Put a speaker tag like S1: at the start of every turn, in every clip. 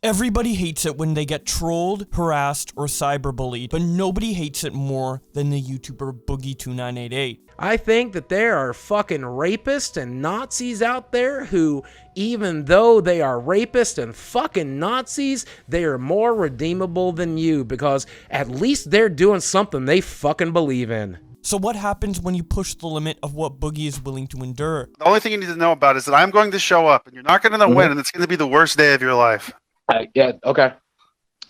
S1: Everybody hates it when they get trolled, harassed, or cyberbullied, but nobody hates it more than the YouTuber Boogie2988.
S2: I think that there are fucking rapists and Nazis out there who, even though they are rapists and fucking Nazis, they are more redeemable than you because at least they're doing something they fucking believe in.
S1: So what happens when you push the limit of what Boogie is willing to endure?
S3: The only thing you need to know about is that I'm going to show up and you're not going to win and it's going to be the worst day of your life.
S2: Yeah, okay.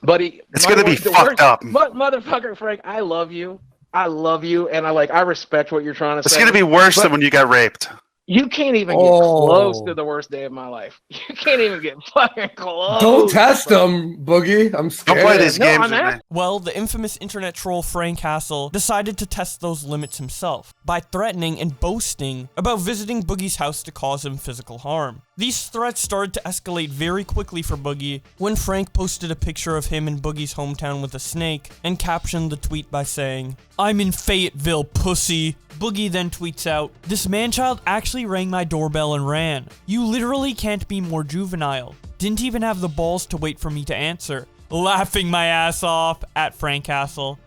S2: Buddy,
S3: it's going to be fucked up.
S2: Motherfucker, Frank, I love you. I love you, and I respect what you're trying to say.
S3: It's going to be worse than when you got raped.
S2: You can't even get close to the worst day of my life. You can't even get fucking close.
S4: Don't test them, Boogie. I'm scared.
S3: Don't play these games with me.
S1: Well, the infamous internet troll Frank Hassel decided to test those limits himself by threatening and boasting about visiting Boogie's house to cause him physical harm. These threats started to escalate very quickly for Boogie when Frank posted a picture of him in Boogie's hometown with a snake and captioned the tweet by saying, "I'm in Fayetteville, pussy." Boogie then tweets out, "This man-child actually rang my doorbell and ran. You literally can't be more juvenile. Didn't even have the balls to wait for me to answer. Laughing my ass off at Frank Hassel."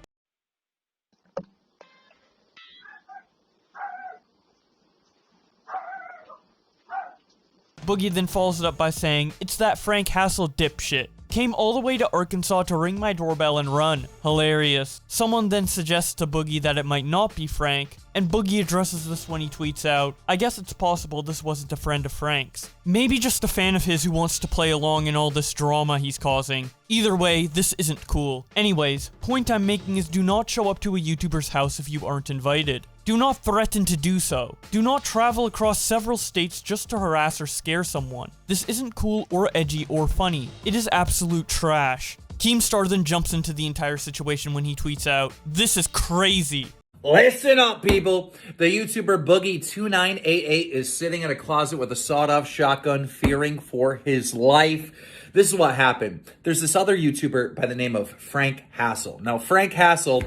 S1: Boogie then follows it up by saying, "It's that Frank Hassel dipshit. Came all the way to Arkansas to ring my doorbell and run. Hilarious." Someone then suggests to Boogie that it might not be Frank, and Boogie addresses this when he tweets out, "I guess it's possible this wasn't a friend of Frank's. Maybe just a fan of his who wants to play along in all this drama he's causing. Either way, this isn't cool. Anyways, point I'm making is do not show up to a YouTuber's house if you aren't invited. Do not threaten to do so. Do not travel across several states just to harass or scare someone. This isn't cool or edgy or funny. It is absolute trash." Keemstar then jumps into the entire situation when he tweets out, "This is crazy."
S5: Listen up, people. The YouTuber Boogie2988 is sitting in a closet with a sawed-off shotgun, fearing for his life. This is what happened. There's this other YouTuber by the name of Frank Hassel. Now, Frank Hassel,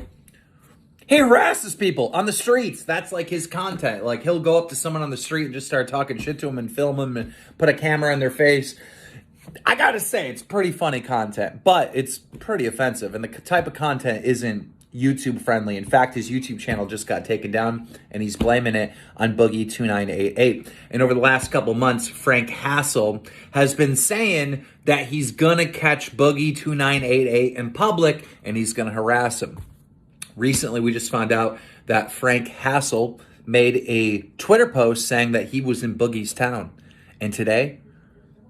S5: he harasses people on the streets. That's like his content. Like, he'll go up to someone on the street and just start talking shit to them and film them and put a camera in their face. I gotta say, it's pretty funny content, but it's pretty offensive. And the type of content isn't YouTube friendly. In fact, his YouTube channel just got taken down and he's blaming it on Boogie2988. And over the last couple months, Frank Hassel has been saying that he's gonna catch Boogie2988 in public and he's gonna harass him. Recently, we just found out that Frank Hassel made a Twitter post saying that he was in Boogie's town. And today,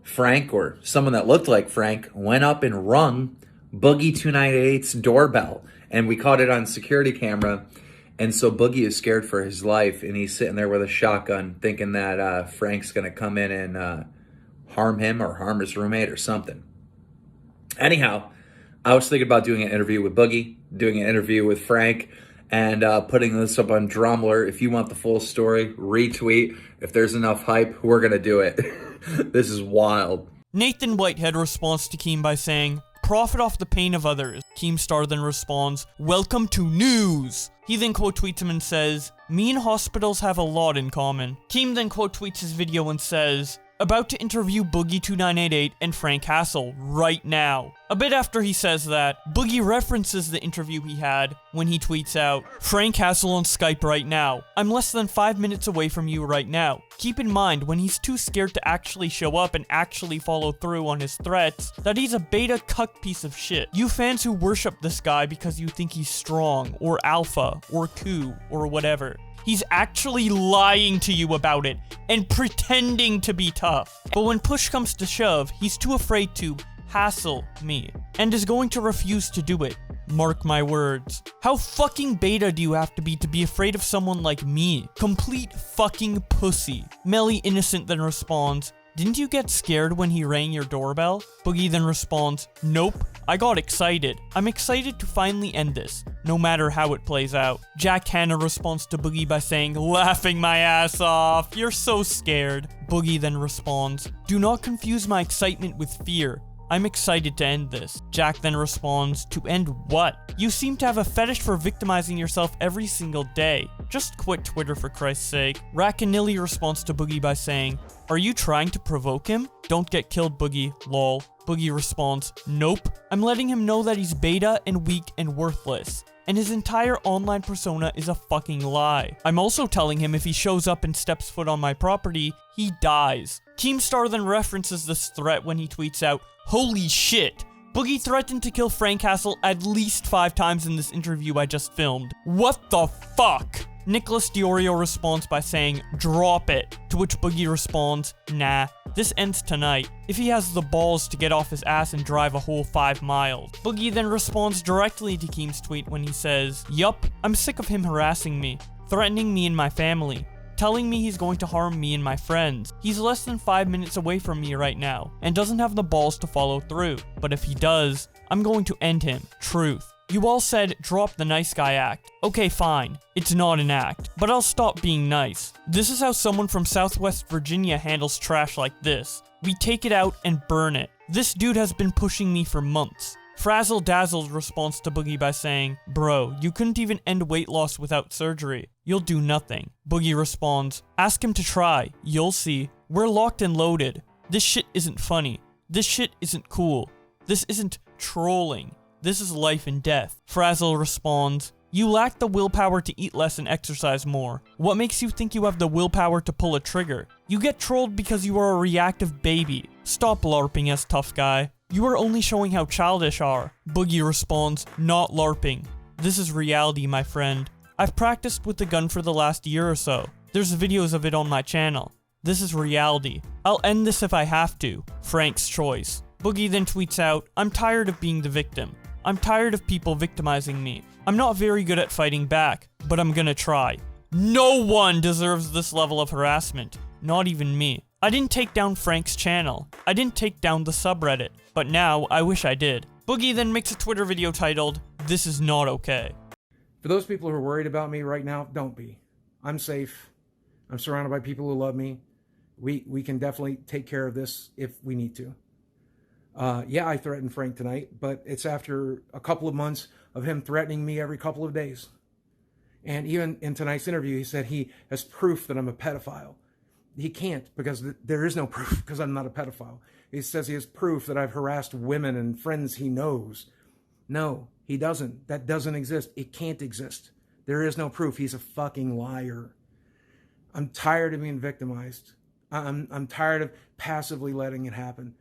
S5: Frank, or someone that looked like Frank, went up and rung Boogie2988's doorbell. And we caught it on security camera. And so Boogie is scared for his life. And he's sitting there with a shotgun thinking that Frank's going to come in and harm him or harm his roommate or something. Anyhow, I was thinking about doing an interview with Boogie, doing an interview with Frank, and putting this up on Drumler. If you want the full story, retweet. If there's enough hype, we're going to do it. This is wild.
S1: Nathan Whitehead responds to Keem by saying, "Profit off the pain of others." Keemstar then responds, "Welcome to news." He then quote tweets him and says, "Me and hospitals have a lot in common." Keem then quote tweets his video and says, "About to interview Boogie2988 and Frank Hassel right now." A bit after he says that, Boogie references the interview he had when he tweets out, "Frank Hassel on Skype right now. I'm less than 5 minutes away from you right now." Keep in mind, when he's too scared to actually show up and actually follow through on his threats, that he's a beta cuck piece of shit. You fans who worship this guy because you think he's strong, or alpha, or cool, or whatever. He's actually lying to you about it, and pretending to be tough. But when push comes to shove, he's too afraid to hassle me, and is going to refuse to do it. Mark my words. How fucking beta do you have to be afraid of someone like me? Complete fucking pussy. Melly Innocent then responds, "Didn't you get scared when he rang your doorbell?" Boogie then responds, "Nope, I got excited. I'm excited to finally end this, no matter how it plays out." Jack Hanna responds to Boogie by saying, "Laughing my ass off, you're so scared." Boogie then responds, "Do not confuse my excitement with fear. I'm excited to end this." Jack then responds, "To end what? You seem to have a fetish for victimizing yourself every single day. Just quit Twitter for Christ's sake." Rakanili responds to Boogie by saying, Are you trying to provoke him? Don't get killed, Boogie, lol. Boogie responds, nope. I'm letting him know that he's beta and weak and worthless. And his entire online persona is a fucking lie. I'm also telling him if he shows up and steps foot on my property, he dies. Keemstar then references this threat when he tweets out, holy shit! Boogie threatened to kill Frank Castle at least 5 times in this interview I just filmed. What the fuck? Nicholas Diorio responds by saying, drop it, to which Boogie responds, nah, this ends tonight, if he has the balls to get off his ass and drive a whole 5 miles. Boogie then responds directly to Keem's tweet when he says, yup, I'm sick of him harassing me, threatening me and my family, telling me he's going to harm me and my friends. He's less than 5 minutes away from me right now, and doesn't have the balls to follow through, but if he does, I'm going to end him. Truth. You all said, drop the nice guy act. Okay, fine. It's not an act, but I'll stop being nice. This is how someone from Southwest Virginia handles trash like this. We take it out and burn it. This dude has been pushing me for months. Frazzle Dazzle's response to Boogie by saying, bro, you couldn't even end weight loss without surgery. You'll do nothing. Boogie responds, ask him to try. You'll see. We're locked and loaded. This shit isn't funny. This shit isn't cool. This isn't trolling. This is life and death. Frazzle responds, you lack the willpower to eat less and exercise more. What makes you think you have the willpower to pull a trigger? You get trolled because you are a reactive baby. Stop LARPing as tough guy. You are only showing how childish are. Boogie responds, not LARPing. This is reality, my friend. I've practiced with the gun for the last year or so. There's videos of it on my channel. This is reality. I'll end this if I have to. Frank's choice. Boogie then tweets out, I'm tired of being the victim. I'm tired of people victimizing me. I'm not very good at fighting back, but I'm gonna try. No one deserves this level of harassment. Not even me. I didn't take down Frank's channel. I didn't take down the subreddit. But now, I wish I did. Boogie then makes a Twitter video titled, this is not okay.
S6: For those people who are worried about me right now, don't be. I'm safe. I'm surrounded by people who love me. We can definitely take care of this if we need to. Yeah, I threatened Frank tonight, but it's after a couple of months of him threatening me every couple of days. And even in tonight's interview, he said he has proof that I'm a pedophile. He can't, because there is no proof, because I'm not a pedophile. He says he has proof that I've harassed women and friends he knows. No, he doesn't. That doesn't exist. It can't exist. There is no proof. He's a fucking liar. I'm tired of being victimized. I'm tired of passively letting it happen.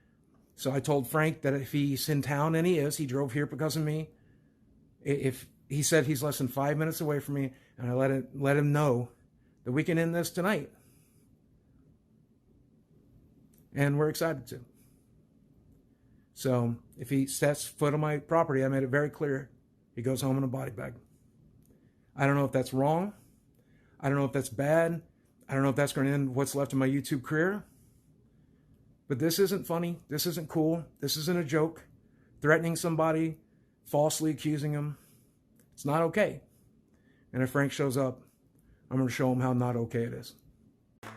S6: So I told Frank that if he's in town, and he drove here because of me. If he said he's less than 5 minutes away from me, and I let him know that we can end this tonight. And we're excited to. So if he sets foot on my property, I made it very clear, he goes home in a body bag. I don't know if that's wrong. I don't know if that's bad. I don't know if that's going to end what's left of my YouTube career. But this isn't funny. This isn't cool. This isn't a joke. Threatening somebody, falsely accusing him, it's not okay. And if Frank shows up, I'm going to show him how not okay it is.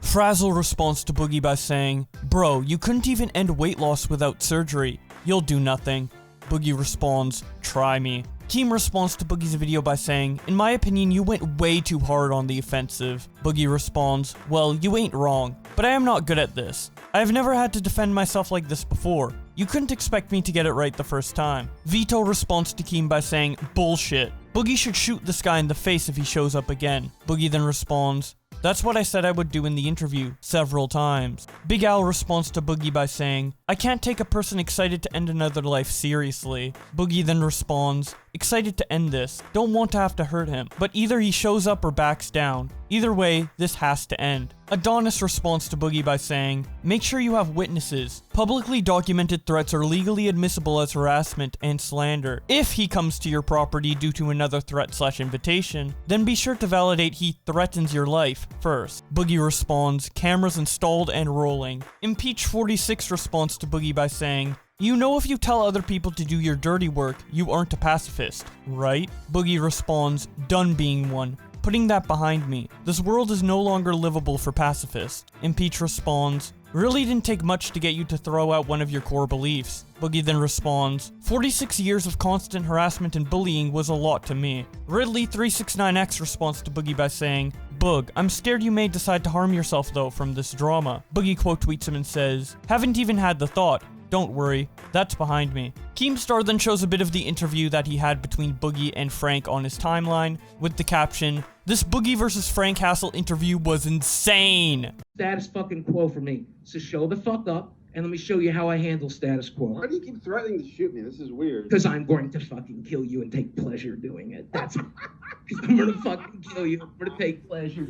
S1: Frazzle responds to Boogie by saying, bro, you couldn't even end weight loss without surgery. You'll do nothing. Boogie responds, try me. Keem responds to Boogie's video by saying, in my opinion, you went way too hard on the offensive. Boogie responds, well, you ain't wrong, but I am not good at this. I have never had to defend myself like this before. You couldn't expect me to get it right the first time. Vito responds to Keem by saying, bullshit. Boogie should shoot this guy in the face if he shows up again. Boogie then responds, that's what I said I would do in the interview, several times. Big Al responds to Boogie by saying, I can't take a person excited to end another life seriously. Boogie then responds, excited to end this, don't want to have to hurt him, but either he shows up or backs down. Either way, this has to end. Adonis responds to Boogie by saying, make sure you have witnesses. Publicly documented threats are legally admissible as harassment and slander. If he comes to your property due to another threat/invitation, then be sure to validate he threatens your life first. Boogie responds, cameras installed and rolling. Impeach46 responds to Boogie by saying, you know if you tell other people to do your dirty work, you aren't a pacifist, right? Boogie responds, done being one. Putting that behind me. This world is no longer livable for pacifists. Impeach responds, Really didn't take much to get you to throw out one of your core beliefs. Boogie then responds, 46 years of constant harassment and bullying was a lot to me. Ridley369X responds to Boogie by saying, Boog, I'm scared you may decide to harm yourself though from this drama. Boogie quote tweets him and says, haven't even had the thought. Don't worry, that's behind me. Keemstar then shows a bit of the interview that he had between Boogie and Frank on his timeline, with the caption, this Boogie versus Frank Hassel interview was insane.
S7: Status fucking quo for me. So show the fuck up, and let me show you how I handle status quo.
S8: Why do you keep threatening to shoot me? This is weird.
S7: Because I'm going to fucking kill you and take pleasure doing it. That's because I'm gonna fucking kill you. I'm gonna take pleasure.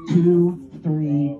S7: Two, three.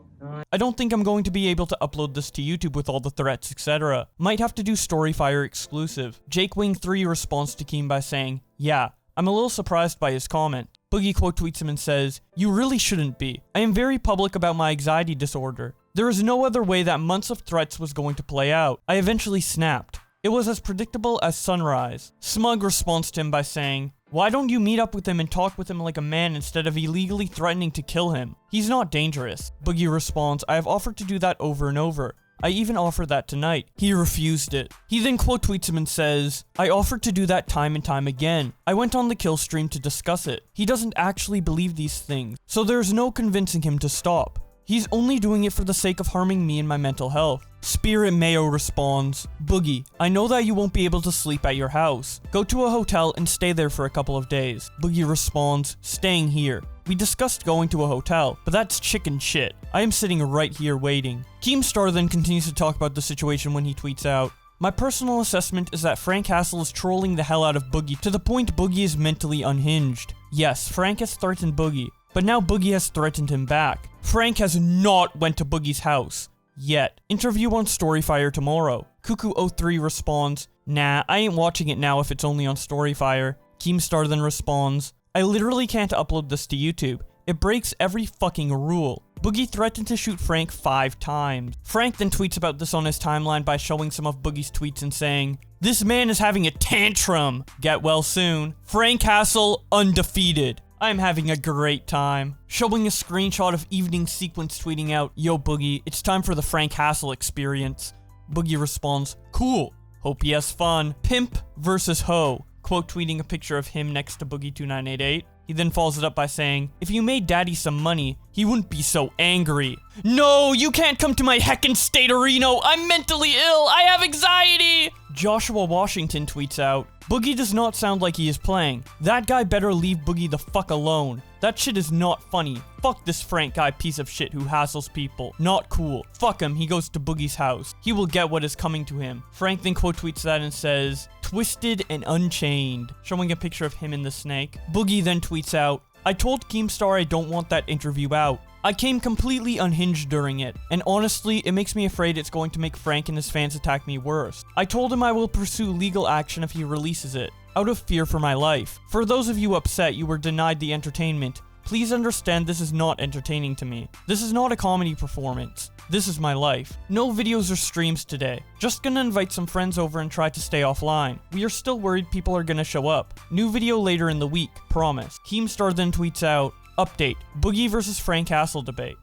S1: I don't think I'm going to be able to upload this to YouTube with all the threats, etc. Might have to do Storyfire exclusive. JakeWing3 responds to Keem by saying, yeah, I'm a little surprised by his comment. Boogie quote tweets him and says, you really shouldn't be. I am very public about my anxiety disorder. There is no other way that months of threats was going to play out. I eventually snapped. It was as predictable as sunrise. Smug responds to him by saying, why don't you meet up with him and talk with him like a man instead of illegally threatening to kill him? He's not dangerous. Boogie responds, I have offered to do that over and over. I even offered that tonight. He refused it. He then quote tweets him and says, I offered to do that time and time again. I went on the kill stream to discuss it. He doesn't actually believe these things, so there's no convincing him to stop. He's only doing it for the sake of harming me and my mental health. Spirit Mayo responds, Boogie, I know that you won't be able to sleep at your house. Go to a hotel and stay there for a couple of days. Boogie responds, staying here. We discussed going to a hotel, but that's chicken shit. I am sitting right here waiting. Keemstar then continues to talk about the situation when he tweets out, my personal assessment is that Frank Hassel is trolling the hell out of Boogie to the point Boogie is mentally unhinged. Yes, Frank has threatened Boogie, but now Boogie has threatened him back. Frank has not went to Boogie's house. Yet. Interview on Storyfire tomorrow. Cuckoo03 responds, nah, I ain't watching it now if it's only on Storyfire. Keemstar then responds, I literally can't upload this to YouTube. It breaks every fucking rule. Boogie threatened to shoot Frank 5 times. Frank then tweets about this on his timeline by showing some of Boogie's tweets and saying, this man is having a tantrum. Get well soon. Frank Hassel undefeated. I'm having a great time. Showing a screenshot of Evening Sequence tweeting out, yo Boogie, it's time for the Frank Hassel experience. Boogie responds, cool. Hope he has fun. Pimp versus Ho. Quote tweeting a picture of him next to Boogie2988. He then follows it up by saying, if you made daddy some money, he wouldn't be so angry. No, you can't come to my heckin' state arena. I'm mentally ill. I have anxiety. Joshua Washington tweets out, Boogie does not sound like he is playing. That guy better leave Boogie the fuck alone. That shit is not funny. Fuck this Frank guy piece of shit who hassles people. Not cool. Fuck him, he goes to Boogie's house. He will get what is coming to him. Frank then quote tweets that and says, twisted and unchained, showing a picture of him and the snake. Boogie then tweets out, I told Keemstar I don't want that interview out. I came completely unhinged during it, and honestly, it makes me afraid it's going to make Frank and his fans attack me worse. I told him I will pursue legal action if he releases it, out of fear for my life. For those of you upset you were denied the entertainment, please understand this is not entertaining to me. This is not a comedy performance. This is my life. No videos or streams today. Just gonna invite some friends over and try to stay offline. We are still worried people are gonna show up. New video later in the week, promise. Keemstar then tweets out, update, Boogie versus Frank Hassel debate.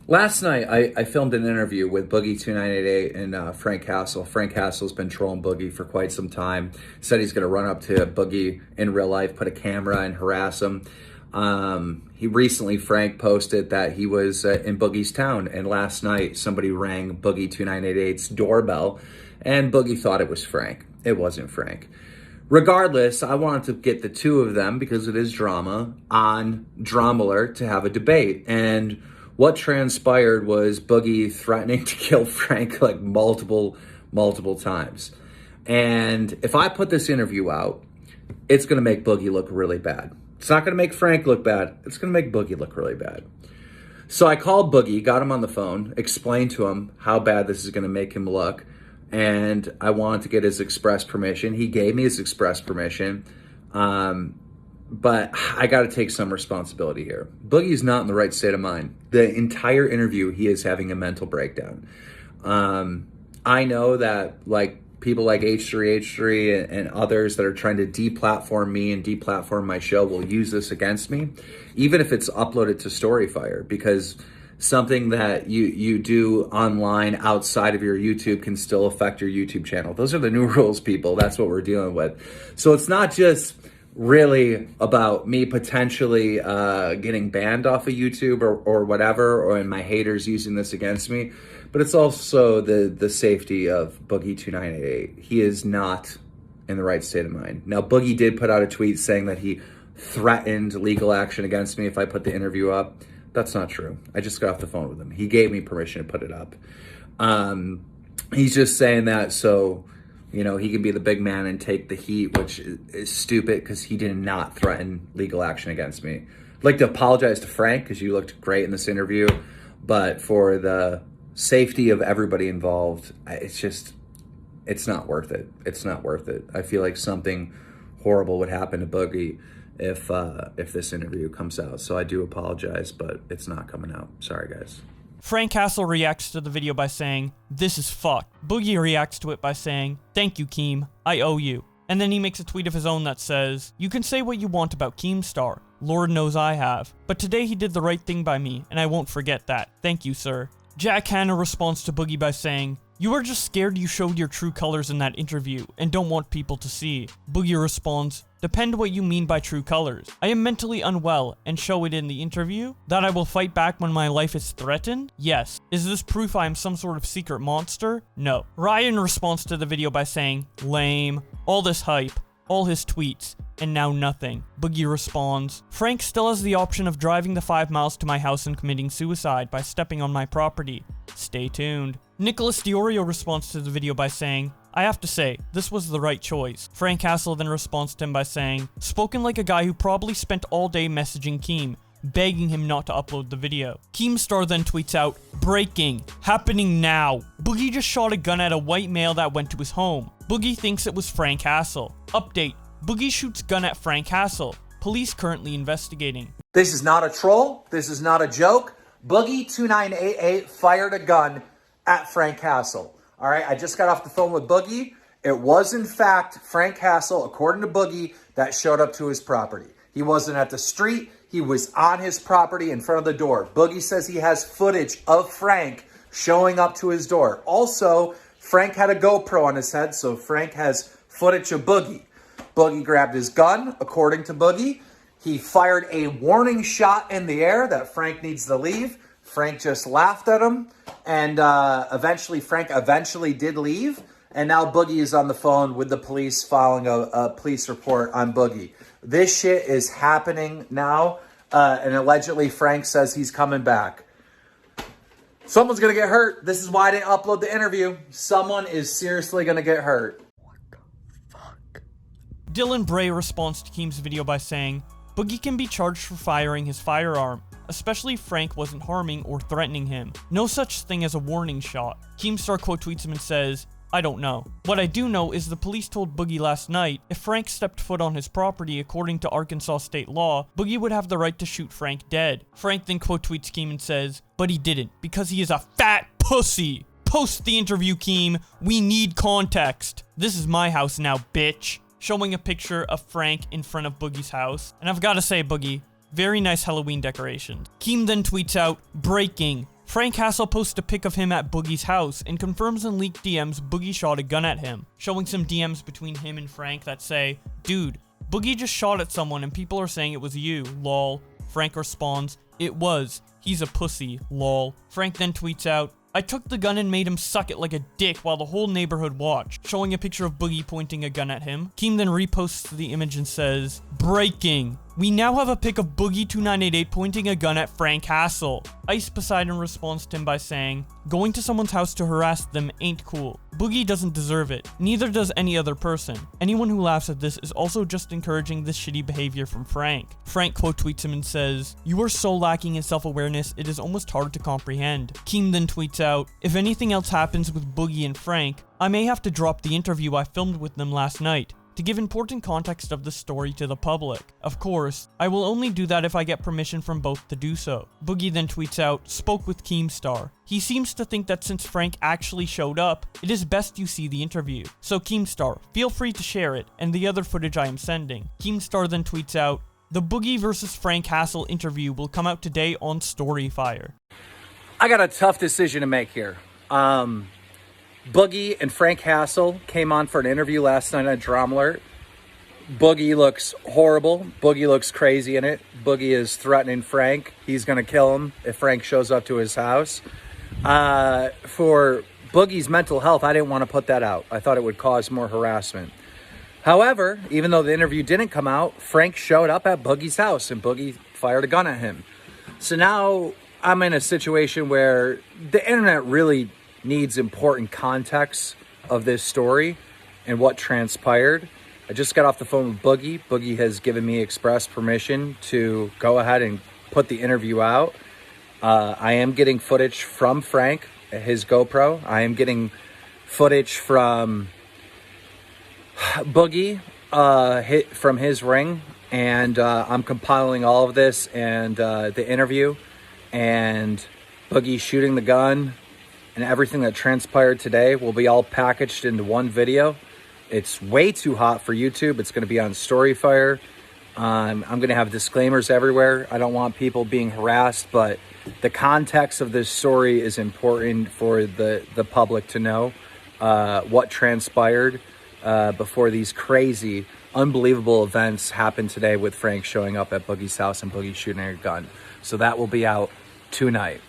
S5: Last night, I filmed an interview with Boogie2988 and Frank Hassel. Frank Hassel's been trolling Boogie for quite some time. Said he's going to run up to Boogie in real life, put a camera and harass him. Frank posted that he was in Boogie's town, and last night somebody rang Boogie2988's doorbell, and Boogie thought it was Frank. It wasn't Frank. Regardless, I wanted to get the two of them, because it is drama, on Drama to have a debate. And what transpired was Boogie threatening to kill Frank like multiple times. And if I put this interview out, it's going to make Boogie look really bad. It's not going to make Frank look bad. It's going to make Boogie look really bad. So I called Boogie, got him on the phone, explained to him how bad this is going to make him look. And I wanted to get his express permission. He gave me his express permission. But I got to take some responsibility here. Boogie's not in the right state of mind. The entire interview, he is having a mental breakdown. I know that people like H3H3 and others that are trying to deplatform me and deplatform my show will use this against me, even if it's uploaded to Storyfire, because something that you do online outside of your YouTube can still affect your YouTube channel. Those are the new rules, people. That's what we're dealing with. So it's not just really about me potentially getting banned off of YouTube or whatever, or my haters using this against me, but it's also the safety of Boogie2988. He is not in the right state of mind. Now, Boogie did put out a tweet saying that he threatened legal action against me if I put the interview up. That's not true. I just got off the phone with him. He gave me permission to put it up. He's just saying that so, you know, he can be the big man and take the heat, which is stupid because he did not threaten legal action against me. I'd like to apologize to Frank because you looked great in this interview, but for the safety of everybody involved, it's not worth it. It's not worth it. I feel like something horrible would happen to Boogie if this interview comes out. So I do apologize, but it's not coming out. Sorry, guys.
S1: Frank Castle reacts to the video by saying, "This is fucked." Boogie reacts to it by saying, "Thank you, Keem. I owe you." And then he makes a tweet of his own that says, "You can say what you want about Keemstar. Lord knows I have. But today he did the right thing by me, and I won't forget that. Thank you, sir." Jack Hanna responds to Boogie by saying, "You are just scared you showed your true colors in that interview and don't want people to see." Boogie responds, "Depend what you mean by true colors. I am mentally unwell and show it in the interview. That I will fight back when my life is threatened? Yes. Is this proof I am some sort of secret monster? No." Ryan responds to the video by saying, "Lame. All this hype. All his tweets. And now nothing." Boogie responds, "Frank still has the option of driving the 5 miles to my house and committing suicide by stepping on my property. Stay tuned." Nicholas Diorio responds to the video by saying, "I have to say, this was the right choice." Frank Castle then responds to him by saying, "Spoken like a guy who probably spent all day messaging Keem, begging him not to upload the video." Keemstar then tweets out, "Breaking. Happening now. Boogie just shot a gun at a white male that went to his home. Boogie thinks it was Frank Castle. Update. Boogie shoots gun at Frank Castle. Police currently investigating."
S5: This is not a troll. This is not a joke. Boogie2988 fired a gun at Frank Castle. All right, I just got off the phone with Boogie. It was, in fact, Frank Castle, according to Boogie, that showed up to his property. He wasn't at the street. He was on his property in front of the door. Boogie says he has footage of Frank showing up to his door. Also, Frank had a GoPro on his head, so Frank has footage of Boogie. Boogie grabbed his gun, according to Boogie. He fired a warning shot in the air that Frank needs to leave. Frank just laughed at him, and Frank eventually did leave, and now Boogie is on the phone with the police filing a police report on Boogie. This shit is happening now, and allegedly Frank says he's coming back. Someone's going to get hurt. This is why I didn't upload the interview. Someone is seriously going to get hurt.
S1: Dylan Bray responds to Keem's video by saying, "Boogie can be charged for firing his firearm, especially if Frank wasn't harming or threatening him. No such thing as a warning shot." Keemstar quote tweets him and says, "I don't know. What I do know is the police told Boogie last night if Frank stepped foot on his property according to Arkansas state law, Boogie would have the right to shoot Frank dead." Frank then quote tweets Keem and says, "But he didn't because he is a fat pussy. Post the interview, Keem. We need context. This is my house now, bitch." Showing a picture of Frank in front of Boogie's house. And I've got to say, Boogie, very nice Halloween decorations. Keem then tweets out, "Breaking. Frank Castle posts a pic of him at Boogie's house and confirms in leaked DMs Boogie shot a gun at him." Showing some DMs between him and Frank that say, "Dude, Boogie just shot at someone and people are saying it was you, lol." Frank responds, "It was. He's a pussy, lol." Frank then tweets out, "I took the gun and made him suck it like a dick while the whole neighborhood watched." Showing a picture of Boogie pointing a gun at him. Keem then reposts the image and says, "Breaking. We now have a pic of Boogie2988 pointing a gun at Frank Castle." Ice Poseidon responds to him by saying, "Going to someone's house to harass them ain't cool. Boogie doesn't deserve it. Neither does any other person. Anyone who laughs at this is also just encouraging this shitty behavior from Frank." Frank quote tweets him and says, "You are so lacking in self-awareness, it is almost hard to comprehend." Keem then tweets out, "If anything else happens with Boogie and Frank, I may have to drop the interview I filmed with them last night to give important context of the story to the public. Of course, I will only do that if I get permission from both to do so." Boogie then tweets out, "Spoke with Keemstar. He seems to think that since Frank actually showed up, it is best you see the interview. So Keemstar, feel free to share it and the other footage I am sending." Keemstar then tweets out, "The Boogie vs. Frank Castle interview will come out today on Storyfire."
S9: I got a tough decision to make here. Boogie and Frank Hassel came on for an interview last night on Drama Alert. Boogie looks horrible. Boogie looks crazy in it. Boogie is threatening Frank. He's going to kill him if Frank shows up to his house. For Boogie's mental health, I didn't want to put that out. I thought it would cause more harassment. However, even though the interview didn't come out, Frank showed up at Boogie's house and Boogie fired a gun at him. So now I'm in a situation where the internet really needs important context of this story and what transpired. I just got off the phone with Boogie. Boogie has given me express permission to go ahead and put the interview out. I am getting footage from Frank at his GoPro. I am getting footage from Boogie from his ring. And I'm compiling all of this and the interview and Boogie shooting the gun and everything that transpired today will be all packaged into one video. It's way too hot for YouTube. It's going to be on Storyfire. I'm going to have disclaimers everywhere. I don't want people being harassed, but the context of this story is important for the public to know what transpired before these crazy, unbelievable events happened today with Frank showing up at Boogie's house and Boogie shooting a gun. So that will be out tonight.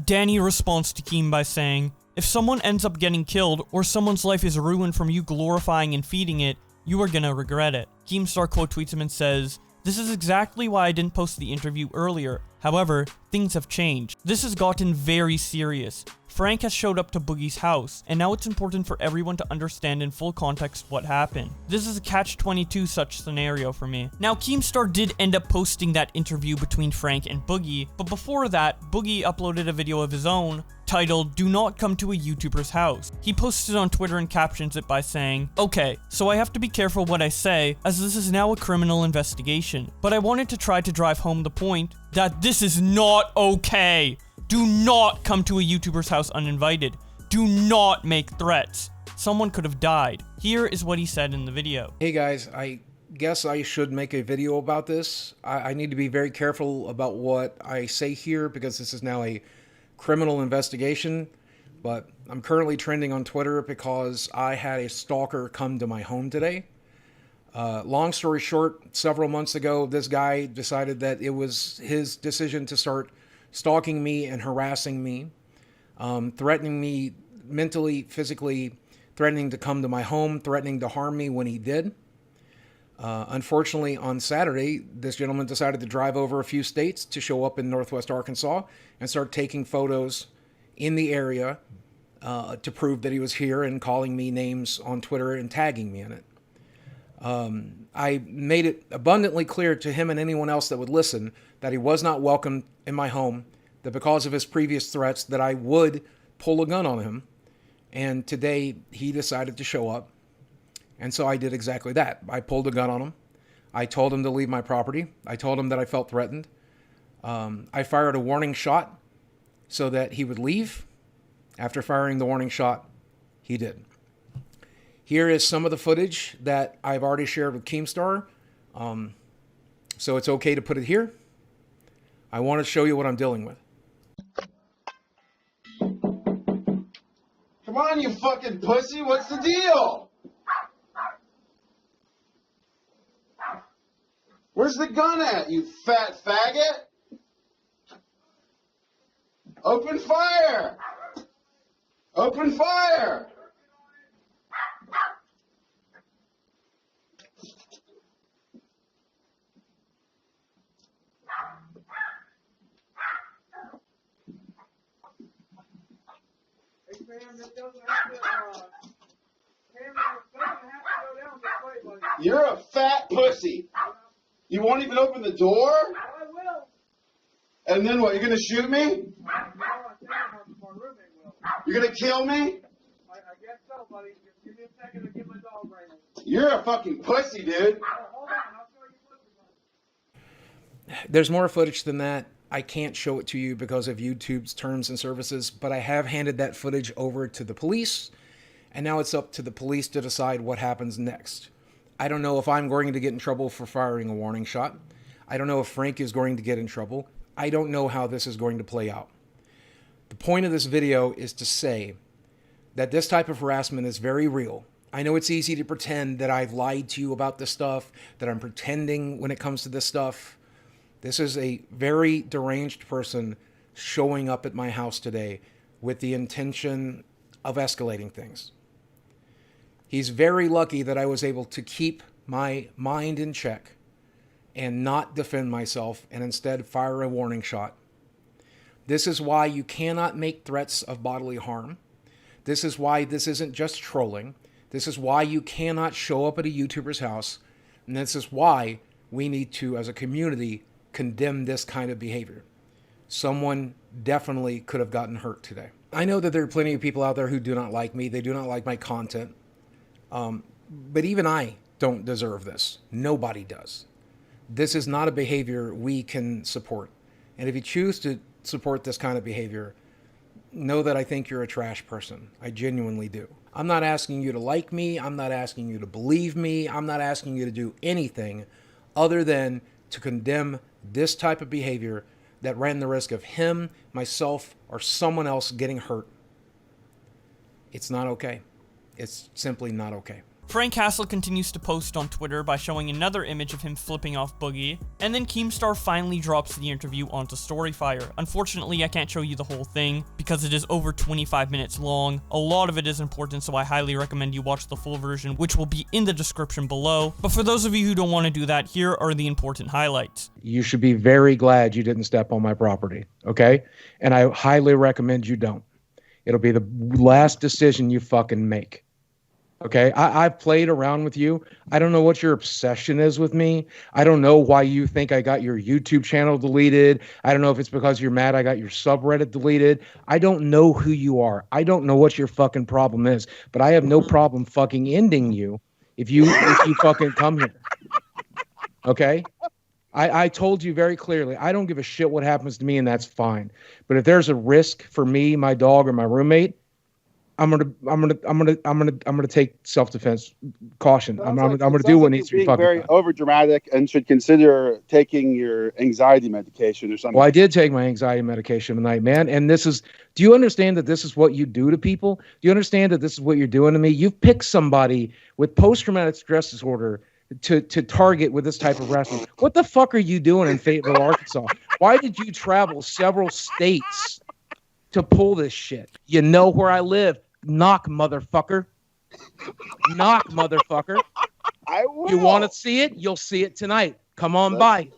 S1: Danny responds to Keem by saying, if someone ends up getting killed or someone's life is ruined from you glorifying and feeding it, you are gonna regret it. Keemstar quote tweets him and says, this is exactly why I didn't post the interview earlier. However, things have changed. This has gotten very serious. Frank has showed up to Boogie's house, and now it's important for everyone to understand in full context what happened. This is a catch-22 such scenario for me. Now, Keemstar did end up posting that interview between Frank and Boogie, but before that, Boogie uploaded a video of his own titled, Do Not Come to a YouTuber's House. He posted on Twitter and captions it by saying, okay, so I have to be careful what I say, as this is now a criminal investigation, but I wanted to try to drive home the point that this is not okay. Do not come to a YouTuber's house uninvited. Do not make threats. Someone could have died. Here is what he said in the video.
S6: Hey guys, I guess I should make a video about this. I need to be very careful about what I say here because this is now a criminal investigation, but I'm currently trending on Twitter because I had a stalker come to my home today. Long story short, several months ago, this guy decided that it was his decision to start stalking me and harassing me, threatening me mentally, physically, threatening to come to my home, threatening to harm me when he did. Unfortunately, on Saturday, this gentleman decided to drive over a few states to show up in Northwest Arkansas and start taking photos in the area to prove that he was here and calling me names on Twitter and tagging me in it. I made it abundantly clear to him and anyone else that would listen that he was not welcome in my home, that because of his previous threats that I would pull a gun on him. And today he decided to show up. And so I did exactly that. I pulled a gun on him. I told him to leave my property. I told him that I felt threatened. I fired a warning shot so that he would leave. After firing the warning shot, he did. Here is some of the footage that I've already shared with Keemstar. So it's okay to put it here. I want to show you what I'm dealing with.
S8: Come on, you fucking pussy. What's the deal? Where's the gun at, you fat faggot? Open fire! Open fire! You're a fat pussy. You won't even open the door? I will. And then what, you're going to shoot me? You're going to kill me? I guess so, buddy. Just give me a second to get my dog right now. You're a fucking pussy, dude. Hold on, I'll show you pussy.
S6: There's more footage than that. I can't show it to you because of YouTube's terms and services, but I have handed that footage over to the police, and now it's up to the police to decide what happens next. I don't know if I'm going to get in trouble for firing a warning shot. I don't know if Frank is going to get in trouble. I don't know how this is going to play out. The point of this video is to say that this type of harassment is very real. I know it's easy to pretend that I've lied to you about this stuff, that I'm pretending when it comes to this stuff. This is a very deranged person showing up at my house today with the intention of escalating things. He's very lucky that I was able to keep my mind in check and not defend myself and instead fire a warning shot. This is why you cannot make threats of bodily harm. This is why this isn't just trolling. This is why you cannot show up at a YouTuber's house. And this is why we need to, as a community, condemn this kind of behavior. Someone definitely could have gotten hurt today. I know that there are plenty of people out there who do not like me. They do not like my content. But even I don't deserve this. Nobody does. This is not a behavior we can support. And if you choose to support this kind of behavior, know that I think you're a trash person. I genuinely do. I'm not asking you to like me. I'm not asking you to believe me. I'm not asking you to do anything other than to condemn this type of behavior that ran the risk of him, myself, or someone else getting hurt. It's not okay. It's simply not okay.
S1: Frank Castle continues to post on Twitter by showing another image of him flipping off Boogie, and then Keemstar finally drops the interview onto Storyfire. Unfortunately, I can't show you the whole thing, because it is over 25 minutes long. A lot of it is important, so I highly recommend you watch the full version, which will be in the description below. But for those of you who don't want to do that, here are the important highlights.
S2: You should be very glad you didn't step on my property, okay? And I highly recommend you don't. It'll be the last decision you fucking make. Okay, I've played around with you. I don't know what your obsession is with me. I don't know why you think I got your YouTube channel deleted. I don't know if it's because you're mad I got your subreddit deleted. I don't know who you are. I don't know what your fucking problem is. But I have no problem fucking ending you if you fucking come here. Okay? I told you very clearly, I don't give a shit what happens to me, and that's fine. But if there's a risk for me, my dog, or my roommate, I'm gonna take self-defense caution. I'm gonna do what needs to be fucking
S8: very
S2: done.
S8: overdramatic and should consider taking your anxiety medication or something.
S2: Well, I did take my anxiety medication tonight, man. And this is, do you understand that this is what you do to people? Do you understand that this is what you're doing to me? You've picked somebody with post-traumatic stress disorder to target with this type of harassment. What the fuck are you doing in Fayetteville, Arkansas? Why did you travel several states to pull this shit? You know where I live. Knock, motherfucker. Knock, motherfucker.
S8: I will.
S2: You want to see it? You'll see it tonight. Come on by.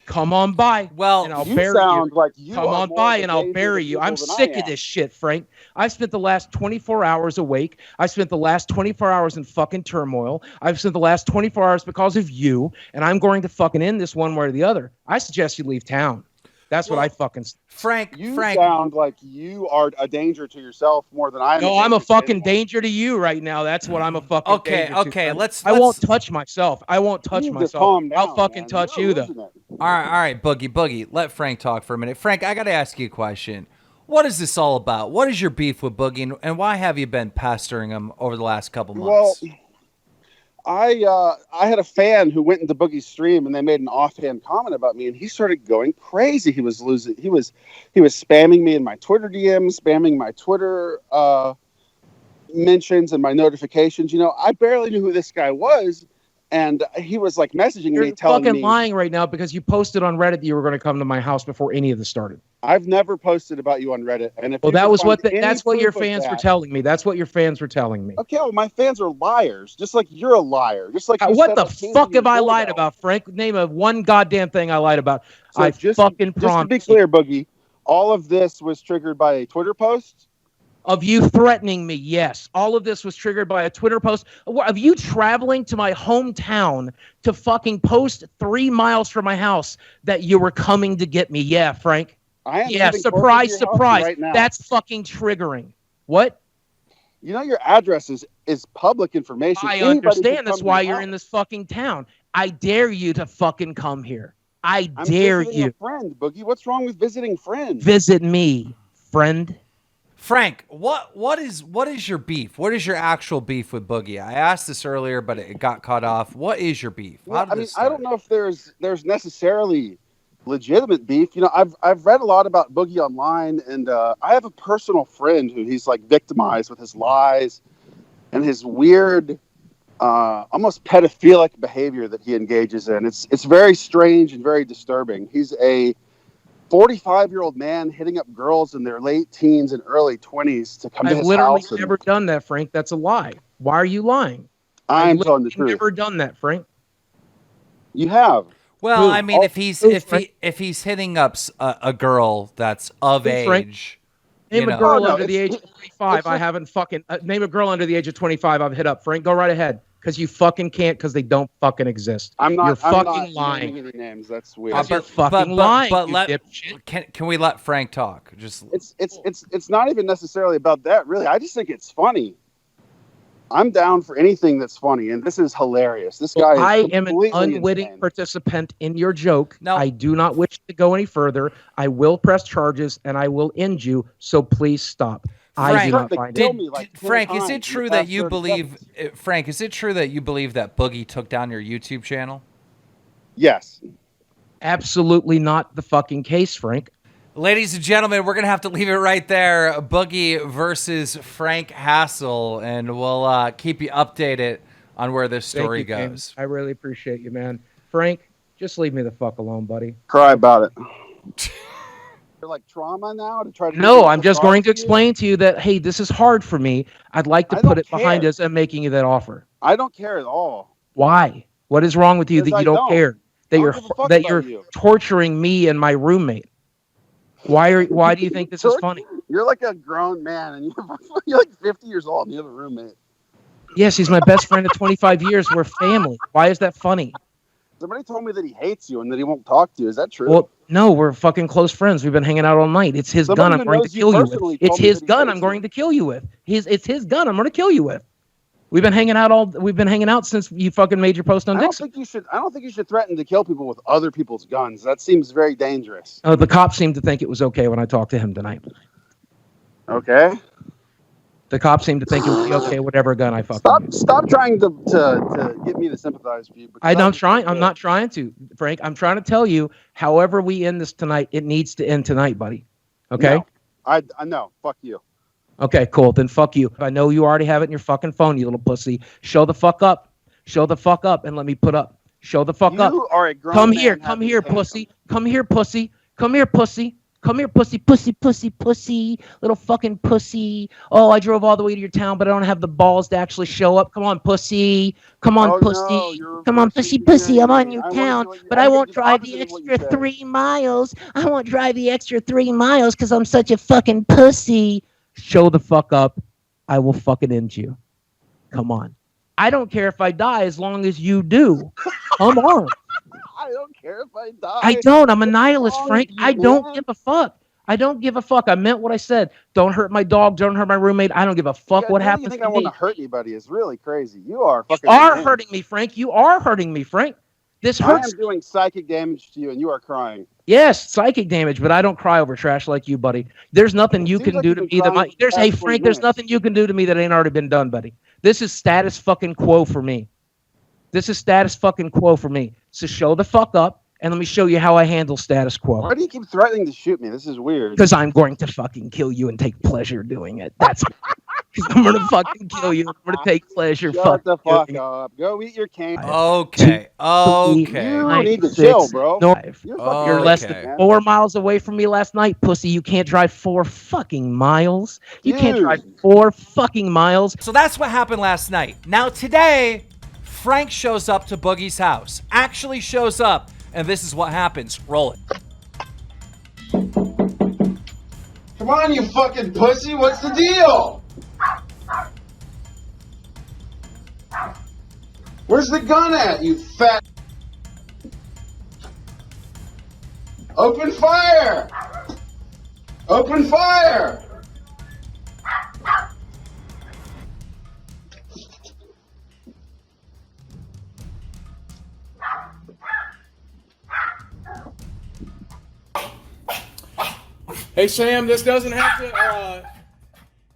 S2: Come on by.
S9: Well,
S2: and I'll
S8: you
S2: bury
S8: sound
S2: you.
S8: like you
S2: Come
S8: are
S2: on
S8: more
S2: by
S8: of a
S2: and I'll
S8: danger
S2: bury
S8: to
S2: you.
S8: people
S2: I'm
S8: than
S2: sick
S8: I
S2: of
S8: am.
S2: this shit, Frank. I spent the last 24 hours awake. I spent the last 24 hours in fucking turmoil. I've spent the last 24 hours because of you, and I'm going to fucking end this one way or the other. I suggest you leave town. That's what I fucking...
S9: Frank,
S8: You
S9: Frank,
S8: sound like you are a danger to yourself more than I am.
S2: No, I'm a fucking danger to you right now. That's what I'm a fucking danger to.
S9: okay, let's
S2: I won't touch myself. I won't touch
S8: You just
S2: myself.
S8: calm down,
S2: I'll fucking
S8: man.
S2: touch
S8: You're
S2: you, though.
S8: losing it.
S9: all right, Boogie, let Frank talk for a minute. Frank, I got to ask you a question. What is this all about? What is your beef with Boogie, and why have you been pestering him over the last couple months?
S8: Well, I had a fan who went into Boogie's stream and they made an offhand comment about me, and he started going crazy. He was losing. He was spamming me in my Twitter DMs, spamming my Twitter mentions and my notifications. You know, I barely knew who this guy was, and he was like messaging
S2: You're
S8: me, telling
S2: fucking
S8: me,
S2: lying right now because you posted on Reddit that you were going to come to my house before any of this started.
S8: "I've never posted about you on Reddit." And if
S2: Well,
S8: you
S2: that
S8: can
S2: was what
S8: find any
S2: that's what your
S8: proof of
S2: fans were
S8: that-
S2: telling me. That's what your fans were telling me.
S8: Okay, well, my fans are liars, just like you're a liar. Just like you
S2: What
S8: said
S2: the
S8: I came
S2: fuck
S8: to your
S2: have I lied
S8: doorbell.
S2: about, Frank? Name of one goddamn thing I lied about.
S8: So
S2: I fucking
S8: just to be
S2: promise.
S8: clear, Boogie, all of this was triggered by a Twitter post.
S2: Of you threatening me, yes. All of this was triggered by a Twitter post. Of you traveling to my hometown to fucking post 3 miles from my house that you were coming to get me. Yeah, Frank.
S8: I am
S2: Yeah,
S8: living close to
S2: surprise,
S8: your house
S2: surprise.
S8: right now.
S2: That's fucking triggering. What?
S8: You know, your address is public information.
S2: I
S8: Anybody can
S2: understand. That's
S8: come to
S2: why
S8: your
S2: you're in
S8: house.
S2: this fucking town. I dare you to fucking come here. I
S8: I'm
S2: dare
S8: visiting
S2: you.
S8: a friend, Boogie. What's wrong with visiting friends?
S2: Visit me, friend.
S9: Frank, what is your beef? What is your actual beef with Boogie? I asked this earlier, but it got cut off. What is your beef?
S8: Well, I mean, I don't know if there's necessarily legitimate beef. You know, I've read a lot about Boogie online, and I have a personal friend who he's like victimized with his lies and his weird, almost pedophilic behavior that he engages in. It's very strange and very disturbing. He's a 45-year-old man hitting up girls in their late teens and early 20s to come to
S2: I've
S8: his
S2: literally
S8: house.
S2: never done that, Frank. That's a lie. Why are you lying?
S8: I'm telling the
S2: I've
S8: truth.
S2: never done that, Frank.
S8: You have.
S9: Well,
S2: Who?
S9: I mean, if he's
S2: Frank?
S9: if he's hitting up a girl that's of
S2: Who's Frank?
S9: age,
S2: Name
S9: you
S2: a
S9: know.
S2: girl
S8: Oh, no,
S2: under the age of 25. I haven't fucking name a girl under the age of 25. I've hit up. Frank, go right ahead, because you fucking can't, because they don't fucking exist.
S8: I'm not.
S2: You're
S8: I'm
S2: fucking
S8: not
S2: lying.
S8: naming any names. That's weird.
S2: You're fucking lying.
S9: But
S2: you
S9: let
S2: dipshit.
S9: can we let Frank talk? Just
S8: It's not even necessarily about that, really. I just think it's funny. I'm down for anything that's funny, and this is hilarious. This guy is
S2: I am an
S8: completely
S2: unwitting
S8: insane.
S2: participant in your joke.
S9: No.
S2: I do not wish to go any further. I will press charges and I will end you. So please stop. I do not find
S8: Kill
S2: it.
S8: me like 10
S9: Frank, is
S8: times
S9: it
S8: in
S9: true
S8: the
S9: that
S8: past
S9: you
S8: 30
S9: believe?
S8: seconds.
S9: Frank, is it true that you believe that Boogie took down your YouTube channel?
S8: Yes.
S2: Absolutely not the fucking case, Frank.
S9: Ladies and gentlemen, we're going to have to leave it right there. Boogie versus Frank Hassel, and we'll keep you updated on where this story
S2: Thank you, King.
S9: goes.
S2: I really appreciate you, man. Frank, just leave me the fuck alone, buddy.
S8: Cry about it. You're like trauma now to try to.
S2: No, I'm just going to explain to you that, hey, this is hard for me. I'd like to
S8: I
S2: put
S8: don't
S2: it behind
S8: care.
S2: us and making you that offer.
S8: I don't care at all.
S2: Why? What is wrong with you that
S8: Because
S2: you
S8: I
S2: don't
S8: don't.
S2: care?
S8: I
S2: That
S8: don't
S2: you're
S8: give a fuck
S2: that
S8: about
S2: you're
S8: you.
S2: torturing me and my roommate. Why do you think this is funny?
S8: You're like a grown man, and you're like 50 years old, and you have a roommate.
S2: Yes, he's my best friend of 25 years. We're family. Why is that funny?
S8: Somebody told me that he hates you and that he won't talk to you. Is that true?
S2: Well, no, we're fucking close friends. We've been hanging out all night. It's his
S8: Somebody
S2: gun
S8: who
S2: I'm going to
S8: knows you
S2: kill you with.
S8: personally
S2: It's
S8: told me
S2: his
S8: that he
S2: gun
S8: hates
S2: I'm going
S8: you.
S2: to kill you with. It's his gun I'm going to kill you with. We've been hanging out since you fucking made your post on
S8: I don't
S2: Dixon.
S8: think you should threaten to kill people with other people's guns. That seems very dangerous.
S2: The cops seemed to think it was okay when I talked to him tonight.
S8: Okay.
S2: The cops seemed to think it would be okay, whatever gun I fucking use.
S8: Stop trying to get me to sympathize with you. because
S2: I'm
S8: that's
S2: trying. I'm
S8: good.
S2: not trying to, Frank. I'm trying to tell you, however we end this tonight, it needs to end tonight, buddy. Okay?
S8: No, I know. Fuck you.
S2: Okay, cool. Then fuck you. I know you already have it in your fucking phone, you little pussy. Show the fuck up. Show the fuck up and let me put up. Show the fuck up.
S8: You are a grown
S2: Come
S8: man
S2: here,
S8: having
S2: come here,
S8: tantrums.
S2: pussy. Come here, pussy. Come here, pussy. Come here, pussy, pussy, pussy, pussy, little fucking pussy. Oh, I drove all the way to your town, but I don't have the balls to actually show up. Come on, pussy. Come on,
S8: Oh, no,
S2: pussy.
S8: you're
S2: Come on,
S8: pussy.
S2: pussy, pussy. I'm on
S8: I
S2: your
S8: wanna
S2: town,
S8: do what you-
S2: but
S8: I
S2: I
S8: think
S2: won't
S8: the
S2: drive
S8: opposite
S2: the
S8: of what you
S2: extra
S8: said.
S2: 3 miles. I won't drive the extra 3 miles because I'm such a fucking pussy. Show the fuck up. I will fucking end you. Come on. I don't care if I die as long as you do. Come on.
S8: I don't care if I die.
S2: I don't. I'm a nihilist,
S8: wrong
S2: Frank.
S8: with you,
S2: I don't
S8: man?
S2: give a fuck. I don't give a fuck. I meant what I said. Don't hurt my dog. Don't hurt my roommate. I don't give a fuck what
S8: You
S2: happens
S8: think
S2: to
S8: I want
S2: me.
S8: to hurt anybody is really crazy. You are
S2: You
S8: fucking.
S2: are
S8: insane.
S2: hurting me, Frank. You are hurting me, Frank. This
S8: I
S2: hurts.
S8: am doing psychic damage to you, and you are crying.
S2: Yes, psychic damage, but I don't cry over trash like you, buddy. There's nothing you
S8: Seems
S2: can
S8: like
S2: do
S8: you've
S2: to
S8: been
S2: me that
S8: crying
S2: might. There's
S8: for the
S2: hey
S8: past 20
S2: Frank. There's
S8: minutes.
S2: nothing you can do to me that ain't already been done, buddy. This is status fucking quo for me. This is status fucking quo for me. So show the fuck up, and let me show you how I handle status quo.
S8: Why do you keep threatening to shoot me? This is weird.
S2: Because I'm going to fucking kill you and take pleasure doing it. That's I'm gonna fucking kill you. I'm gonna take pleasure.
S8: Shut the fuck
S2: doing it.
S8: up. Go eat your cane.
S9: Okay. Okay.
S8: You need to chill, bro.
S2: No,
S8: You're fucking
S2: you're less
S9: Okay.
S2: than 4 miles away from me last night, pussy. You can't drive 4 fucking miles. You can't
S8: Dude.
S2: drive 4 fucking miles.
S9: So that's what happened last night. Now today, Frank shows up to Boogie's house. Actually shows up, and this is what happens. Roll it.
S4: Come on, you fucking pussy. What's the deal? Where's the gun at, you fat? Open fire! Open fire!
S6: Hey, Sam, this doesn't have to,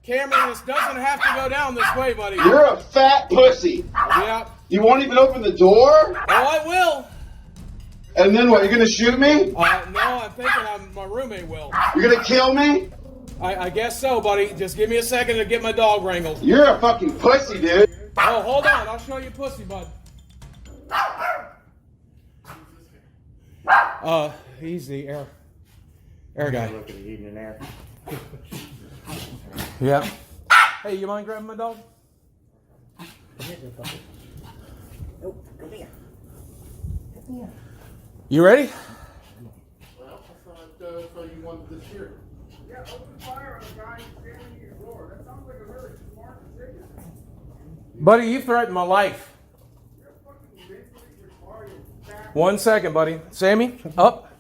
S6: Cameron, this doesn't have to go down this way, buddy.
S4: You're a fat pussy.
S6: Yeah.
S4: You won't even open the door?
S6: Oh, I will.
S4: And then what? You're gonna shoot me?
S6: No, I'm thinking my roommate will.
S4: You're gonna kill me?
S6: I guess so, buddy. Just give me a second to get my dog wrangled.
S4: You're a fucking pussy, dude.
S6: Oh, hold on. I'll show you pussy, bud. He's the air guy.
S10: Look at the evening air.
S6: Yeah. Hey, you mind grabbing my dog?
S10: Come here, puppy. Oh, come here. Come here.
S6: You ready?
S4: Well, I thought you wanted this here. Yeah, open fire on a guy standing at your door. That sounds like a really smart decision.
S6: Buddy, you threatened my life.
S4: You're fucking mentally retarded.
S6: 1 second, buddy. Sammy, up.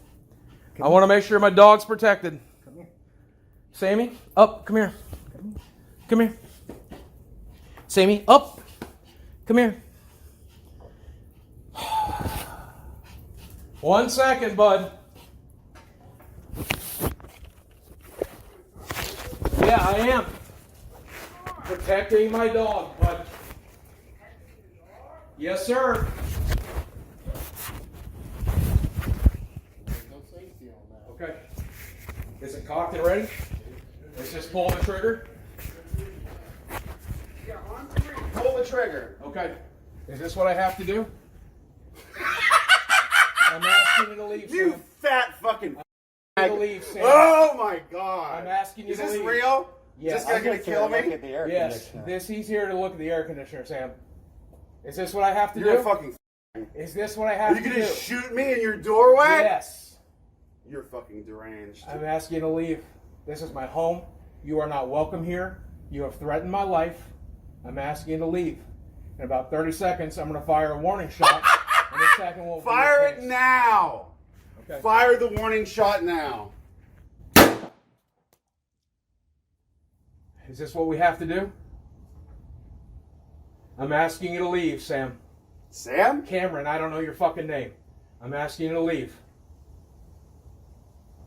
S6: I want to make sure my dog's protected.
S10: Come here.
S6: Sammy, up. Come here. Come here. Sammy, up. Come here. 1 second, bud. Yeah, I am. Protecting my dog, bud. Yes, sir. Okay. Is it cocked and ready? Let's just pull the trigger.
S4: Yeah, on three. Pull the trigger.
S6: Okay. Is this what I have to do? I'm asking you to leave,
S4: You
S6: Sam.
S4: fat fucking.
S6: I'm asking you to leave, Sam.
S4: Oh my god.
S6: I'm asking you
S4: Is
S6: to
S4: this
S6: leave.
S4: real?
S6: Yes.
S4: Is this guy gonna kill me?
S10: Look at the air
S6: Yes.
S10: conditioner.
S6: He's here to look at the air conditioner, Sam. Is this what I have to
S4: You're
S6: do?
S4: a fucking.
S6: Is this what I
S4: Are
S6: have
S4: you
S6: to
S4: gonna
S6: do?
S4: shoot me in your doorway?
S6: Yes.
S4: You're fucking deranged.
S6: I'm asking you to leave. This is my home. You are not welcome here. You have threatened my life. I'm asking you to leave. In about 30 seconds, I'm going to fire a warning shot. And the second won't be
S4: Fire
S6: your
S4: it
S6: case.
S4: now.
S6: Okay.
S4: Fire the warning shot now.
S6: Is this what we have to do? I'm asking you to leave, Sam.
S4: Sam?
S6: Cameron, I don't know your fucking name. I'm asking you to leave.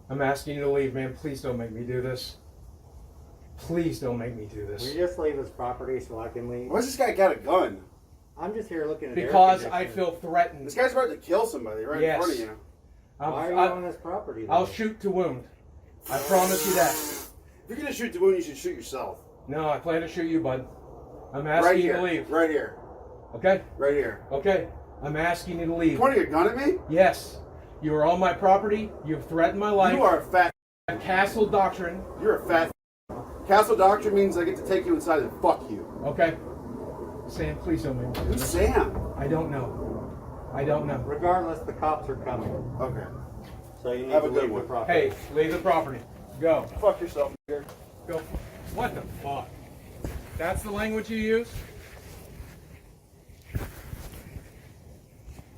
S6: I'm asking you to leave, man. Please don't make me do this. Please don't make me do
S10: Will
S6: this.
S10: you just leave his property so I can leave?
S4: Why's this guy got a gun?
S10: I'm just here looking at air
S6: Because I
S10: conditioning.
S6: feel threatened.
S4: This guy's about to kill somebody right
S6: Yes.
S4: in front of you.
S10: Why are you on his property? Then?
S6: I'll shoot to wound. I promise you that.
S4: If you're gonna shoot the wound, you should shoot yourself.
S6: No, I plan to shoot you, bud. I'm asking
S4: Right
S6: you
S4: here.
S6: to leave.
S4: Right here.
S6: Okay?
S4: Right here.
S6: Okay. I'm asking you to leave.
S4: You pointing a gun at me?
S6: Yes. You are on my property. You've threatened my life.
S4: You are a fat.
S6: Castle doctrine.
S4: You're a fat. Castle doctrine means I get to take you inside and fuck you.
S6: Okay. Sam, please don't make me do
S4: Who's
S6: this.
S4: Sam?
S6: I don't know. I don't know.
S10: Regardless, the cops are coming.
S4: Okay.
S10: So you need
S4: Have
S10: to
S4: a good
S10: leave the
S4: one.
S10: property.
S6: Hey, leave the property. Go.
S4: Fuck yourself, nigger.
S6: Go. What the fuck? That's the language you use?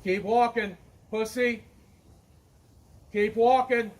S6: Keep walking, pussy. Keep walking,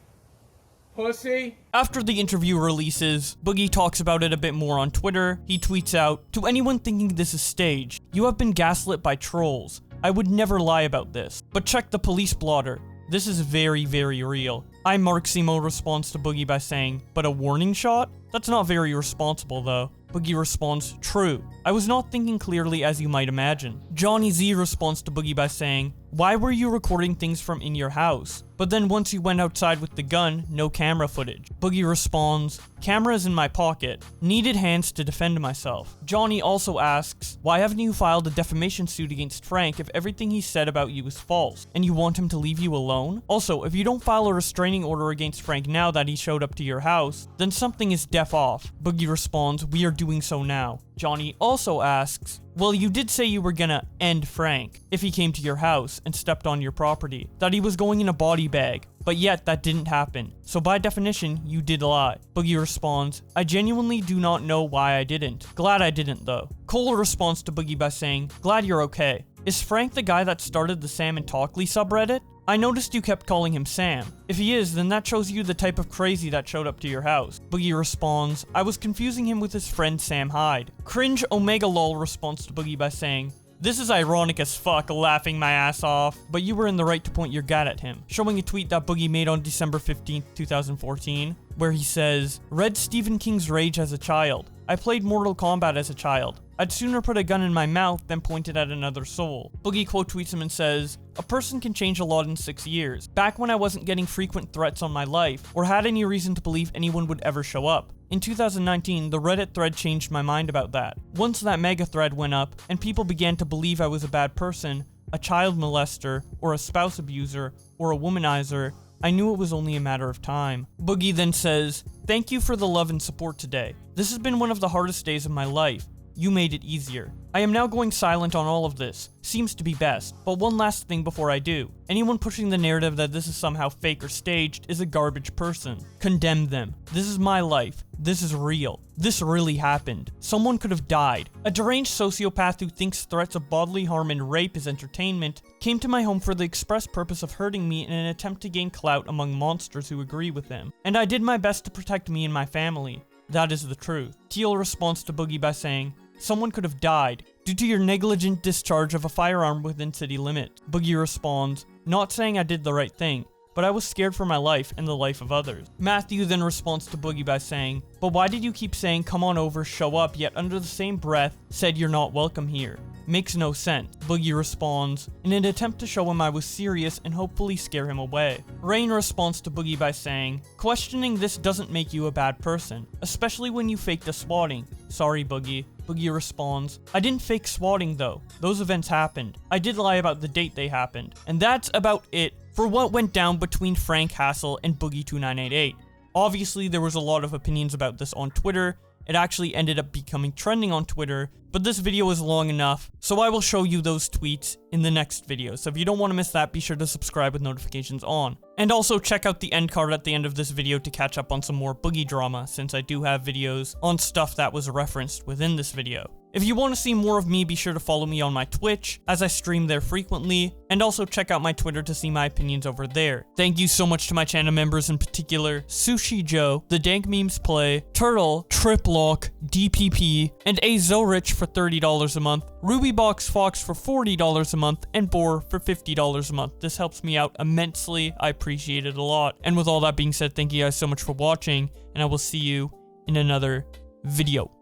S6: pussy.
S1: After the interview releases, Boogie talks about it a bit more on Twitter. He tweets out, "To anyone thinking this is staged, you have been gaslit by trolls. I would never lie about this. But check the police blotter. This is very, very real." Mark Simo responds to Boogie by saying, "But a warning shot? That's not very responsible though." Boogie responds, "True. I was not thinking clearly as you might imagine." Johnny Z responds to Boogie by saying, "Why were you recording things from in your house? But then once you went outside with the gun, no camera footage." Boogie responds, "Camera's in my pocket. Needed hands to defend myself." Johnny also asks, "Why haven't you filed a defamation suit against Frank if everything he said about you is false, and you want him to leave you alone? Also, if you don't file a restraining order against Frank now that he showed up to your house, then something is deaf off." Boogie responds, "We are doing so now." Johnny also asks, "Well, you did say you were gonna end Frank if he came to your house and stepped on your property, that he was going in a body bag, but yet that didn't happen. So by definition, you did lie." Boogie responds, "I genuinely do not know why I didn't. Glad I didn't though." Cole responds to Boogie by saying, "Glad you're okay. Is Frank the guy that started the Sam and Talkley subreddit? I noticed you kept calling him Sam. If he is, then that shows you the type of crazy that showed up to your house." Boogie responds, "I was confusing him with his friend Sam Hyde." Cringe Omega Lol responds to Boogie by saying, "This is ironic as fuck, laughing my ass off, but you were in the right to point your gat at him," showing a tweet that Boogie made on December 15th, 2014, where he says, "Read Stephen King's Rage as a child. I played Mortal Kombat as a child. I'd sooner put a gun in my mouth than point it at another soul. Boogie quote tweets him and says, a person can change a lot in 6 years. Back when I wasn't getting frequent threats on my life, or had any reason to believe anyone would ever show up. In 2019, the Reddit thread changed my mind about that. Once that mega thread went up, and people began to believe I was a bad person, a child molester, or a spouse abuser, or a womanizer, I knew it was only a matter of time. Boogie then says, thank you for the love and support today. This has been one of the hardest days of my life. You made it easier. I am now going silent on all of this. Seems to be best. But one last thing before I do. Anyone pushing the narrative that this is somehow fake or staged is a garbage person. Condemn them. This is my life. This is real. This really happened. Someone could have died. A deranged sociopath who thinks threats of bodily harm and rape is entertainment came to my home for the express purpose of hurting me in an attempt to gain clout among monsters who agree with him. And I did my best to protect me and my family. That is the truth. Teal responds to Boogie by saying, someone could have died due to your negligent discharge of a firearm within city limits. Boogie responds, not saying I did the right thing, but I was scared for my life and the life of others. Matthew then responds to Boogie by saying, but why did you keep saying come on over, show up, yet under the same breath said you're not welcome here? Makes no sense. Boogie responds, in an attempt to show him I was serious and hopefully scare him away. Rain responds to Boogie by saying, questioning this doesn't make you a bad person, especially when you faked a swatting. Sorry, Boogie. Boogie responds, I didn't fake swatting though. Those events happened. I did lie about the date they happened. And that's about it for what went down between Frank Hassel and Boogie2988. Obviously, there was a lot of opinions about this on Twitter. It actually ended up becoming trending on Twitter, but this video is long enough, so I will show you those tweets in the next video. So if you don't want to miss that, be sure to subscribe with notifications on. And also check out the end card at the end of this video to catch up on some more Boogie drama, since I do have videos on stuff that was referenced within this video. If you want to see more of me, be sure to follow me on my Twitch, as I stream there frequently, and also check out my Twitter to see my opinions over there. Thank you so much to my channel members, in particular, Sushi Joe, The Dank Memes Play, Turtle, Triplock, DPP, and A Zorich for $30 a month, Rubybox Fox for $40 a month, and Boar for $50 a month. This helps me out immensely. I appreciate it a lot. And with all that being said, thank you guys so much for watching, and I will see you in another video.